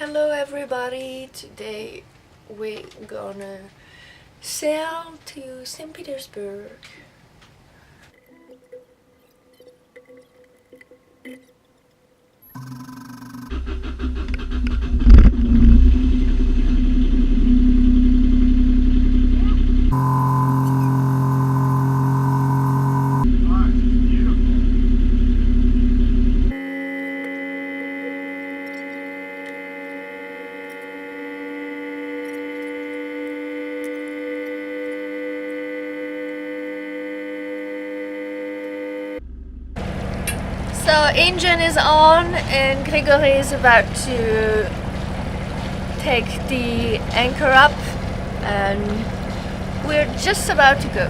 Hello everybody, today we're gonna sail to Saint Petersbourg. So engine is on and Gregory is about to take the anchor up and we're just about to go.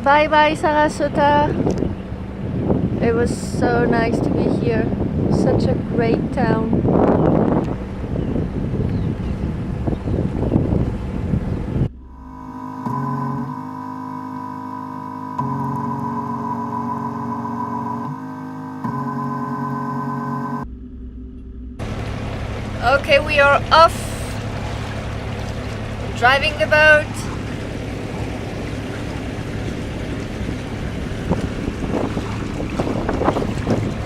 Bye bye Sarasota. It was so nice to be here. Such a great town. Okay, we are off. Driving the boat.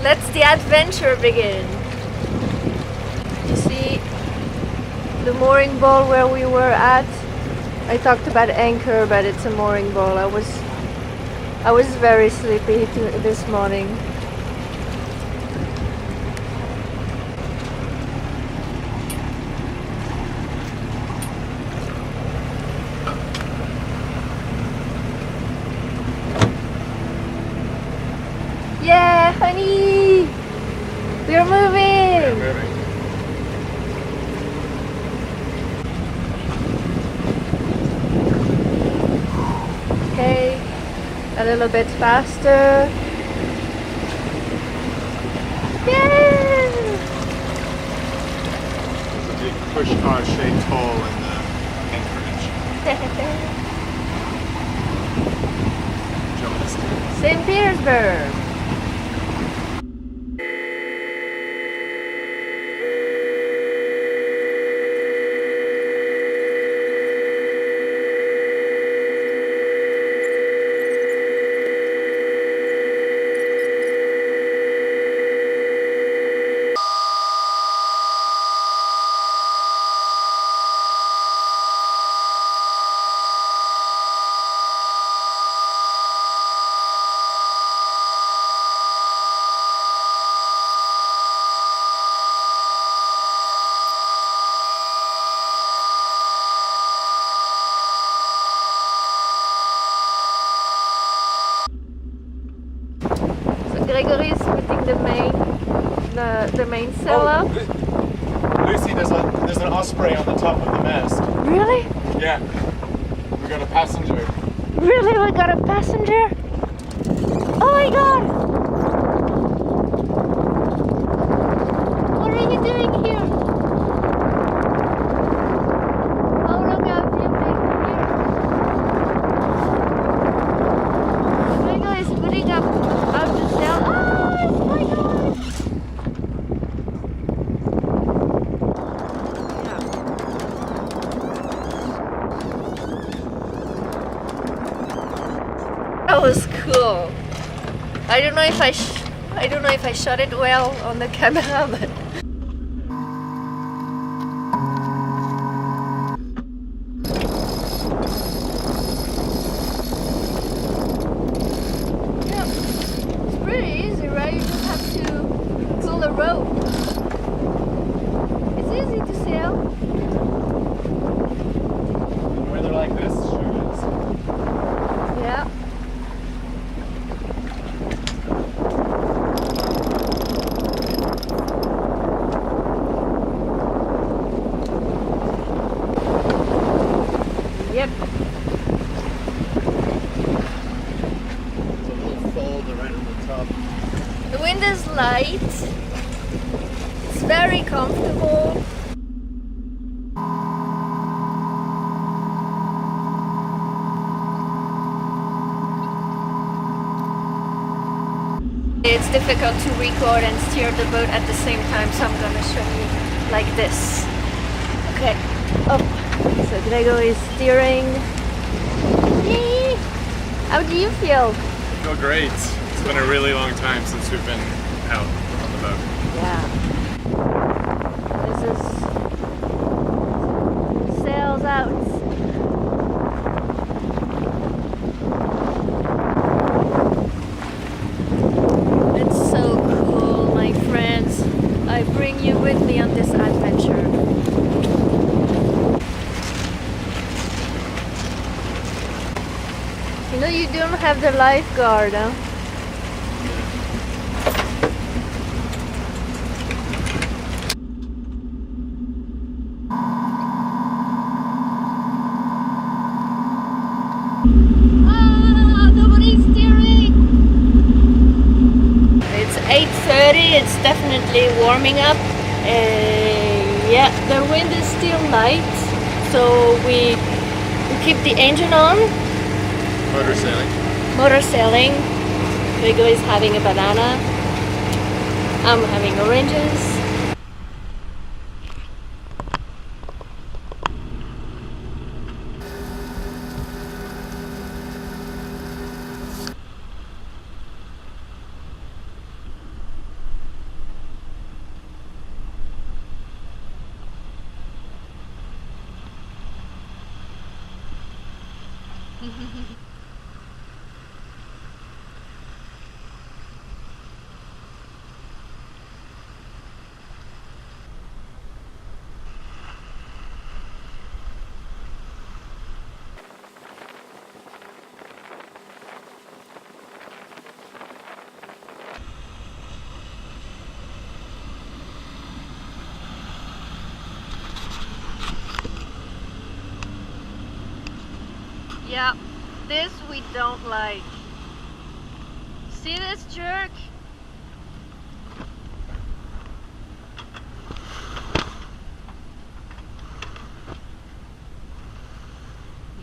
Let's the adventure begin. You see the mooring ball where we were at? I talked about anchor, but it's a mooring ball. I was very sleepy this morning. Yeah, honey! We're moving! We're moving. Okay, a little bit faster. Yeah! There's a big push-car shaped hole in the anchorage. Saint Petersbourg. Gregory is putting the mainsail up. Lucie, there's an Osprey on the top of the mast. Really? Yeah. We got a passenger. Really? We got a passenger? Oh my god! What are you doing here? How long have you been here? Gregory is putting up the sail. Oh my god! That was cool. I don't know if I shot it well on the camera, but yeah, it's pretty easy, right? You just have to pull a rope. It's easy to sail. Weather like this, sure is. Yeah. It's difficult to record and steer the boat at the same time, so I'm gonna show you like this. Okay, up. So Gregor is steering. Yay! How do you feel? I feel great. It's been a really long time since we've been out on the boat. Yeah. This is sails out. It's so cool, my friends. I bring you with me on this adventure. You know, you don't have the lifeguard, huh? Ah, nobody's steering! It's 8:30, it's definitely warming up. Yeah, the wind is still light, so we keep the engine on. Motor sailing. Motor sailing. Rigo is having a banana. I'm having oranges. Yeah, this we don't like. See this jerk?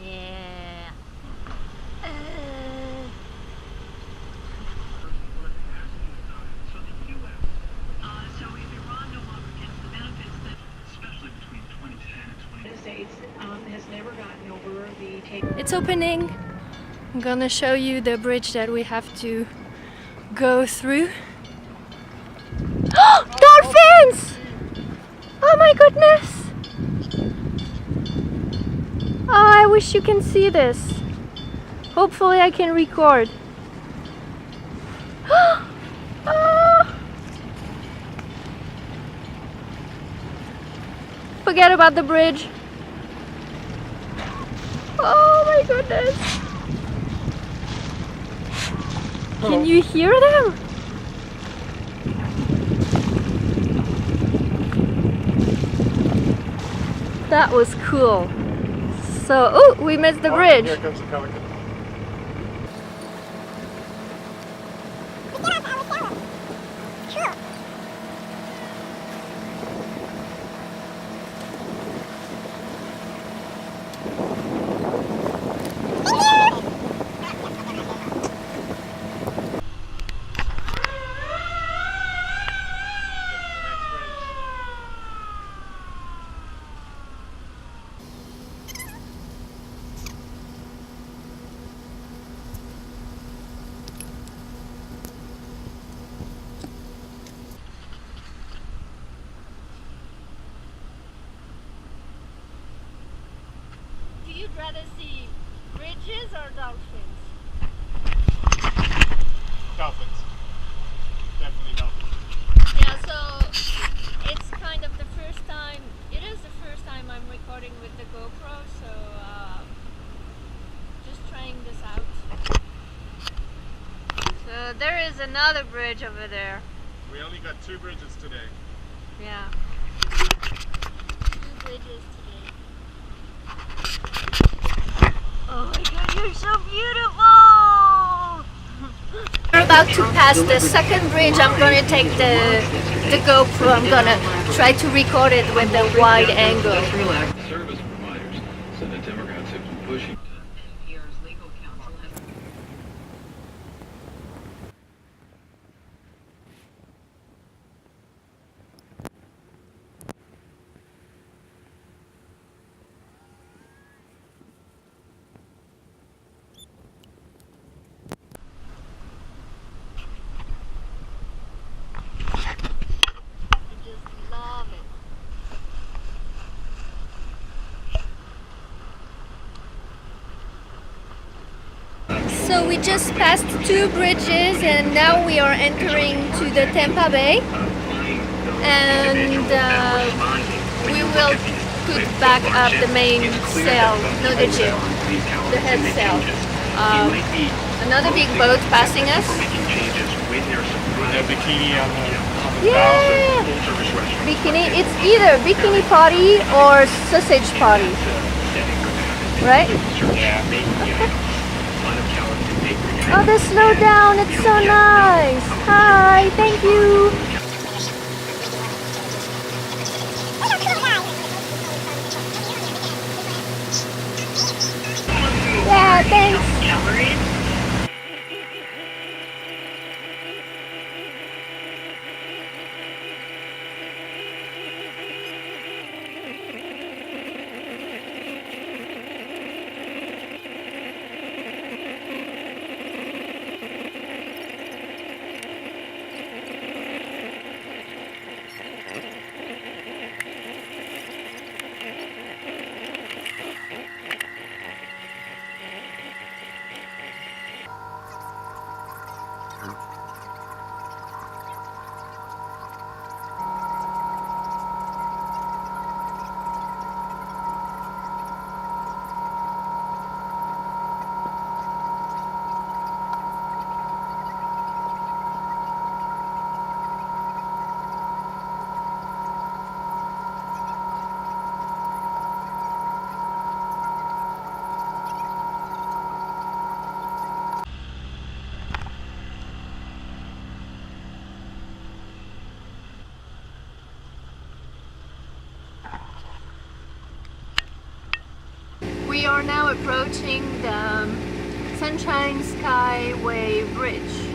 Yeah. It's opening. I'm gonna show you the bridge that we have to go through. Dolphins! Oh my goodness! Oh, I wish you can see this. Hopefully I can record. Oh. Forget about the bridge. Oh my goodness. Can you hear them? That was cool. So, oh, we missed the bridge. Here comes the Pelican. You'd rather see bridges or dolphins? Dolphins. Definitely dolphins. Yeah, so it's kind of the first time, it is the first time I'm recording with the GoPro, so just trying this out. So there is another bridge over there. We only got 2 bridges today. Yeah. 2 bridges today. Oh my god, you're so beautiful! We're about to pass the second bridge. I'm gonna take the GoPro. I'm gonna try to record it with the wide angle. Service providers, so the Democrats have been pushing. NPR's legal counsel has So we just passed 2 bridges and now we are entering to the Tampa Bay, and we will put back up the main sail, no the jib, the head sail. Another big boat passing us. A bikini on the Yeah! Bikini, it's either bikini party or sausage party, right? Oh, the slow down, it's so nice. Hi, thank you. Yeah, thanks. We are now approaching the Sunshine Skyway Bridge.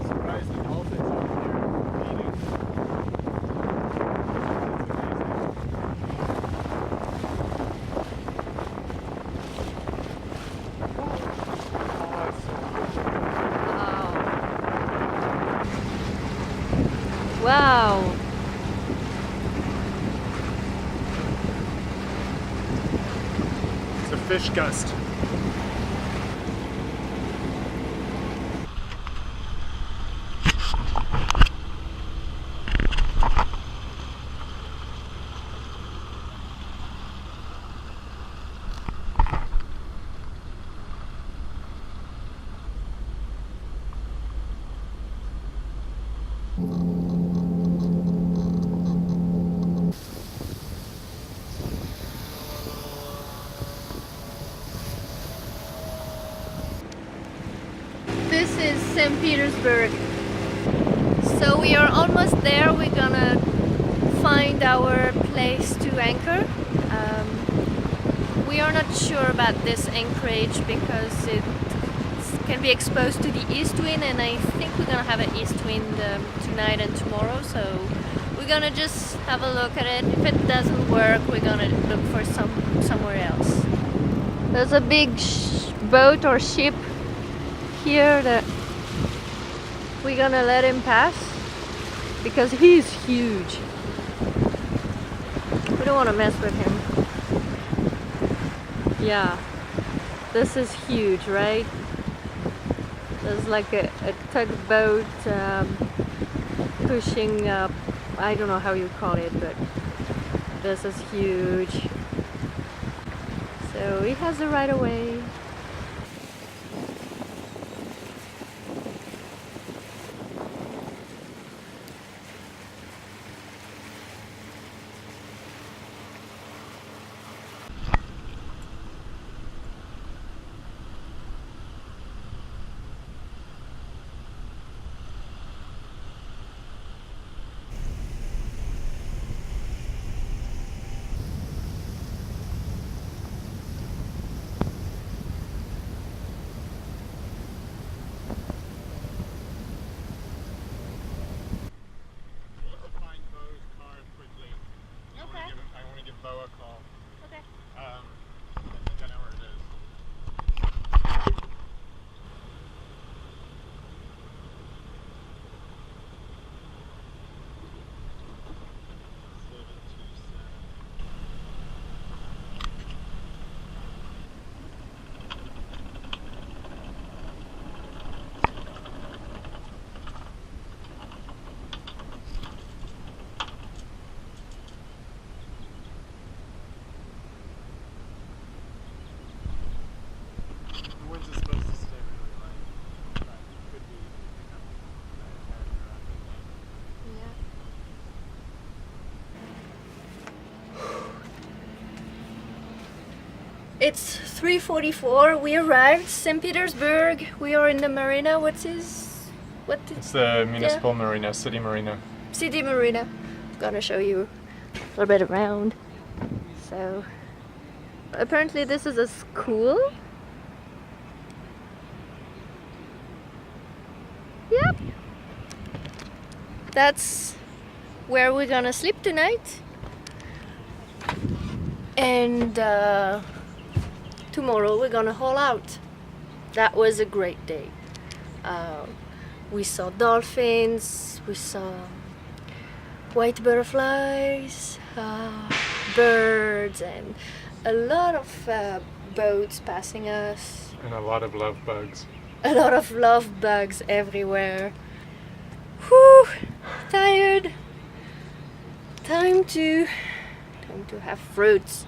Surprised the dolphins over here eating. Wow. It's a fish gust. This is Saint Petersbourg. So we are almost there. We're gonna find our place to anchor. We are not sure about this anchorage because it can be exposed to the east wind, and I think we're gonna have an east wind tonight and tomorrow. So we're gonna just have a look at it. If it doesn't work, we're gonna look for somewhere else. There's a big boat or ship here that we're gonna let him pass because he's huge. We don't want to mess with him. Yeah, this is huge, right? There's like a tugboat pushing up. I don't know how you call it, but this is huge. So he has the right of way. It's 3:44. We arrived Saint Petersburg. We are in the marina. What is It's the municipal marina, city marina. City marina? I'm gonna show you a little bit around. So apparently this is a school. Yep. That's where we're gonna sleep tonight. And tomorrow we're gonna haul out. That was a great day. We saw dolphins, we saw white butterflies, birds, and a lot of boats passing us. And a lot of love bugs. A lot of love bugs everywhere. Whew, tired. Time to have fruits.